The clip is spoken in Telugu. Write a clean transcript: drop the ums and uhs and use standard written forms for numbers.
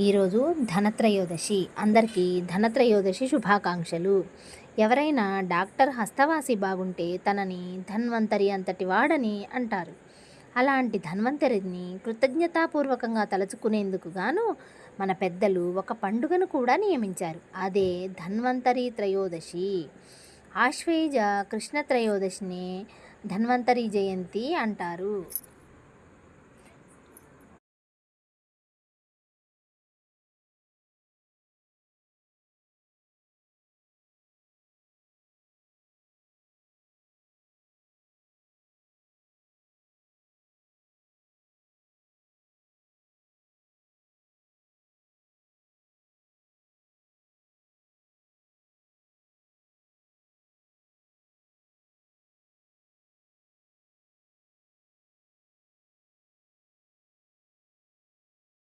ఈరోజు ధనత్రయోదశి. అందరికీ ధనత్రయోదశి శుభాకాంక్షలు. ఎవరైనా డాక్టర్ హస్తవాసి బాగుంటే తనని ధన్వంతరి అంతటి వాడని అంటారు. అలాంటి ధన్వంతరిని కృతజ్ఞతాపూర్వకంగా తలుచుకునేందుకు గాను మన పెద్దలు ఒక పండుగను కూడా నియమించారు. అదే ధన్వంతరి త్రయోదశి. ఆశ్వేజ కృష్ణ త్రయోదశిని ధన్వంతరి జయంతి అంటారు.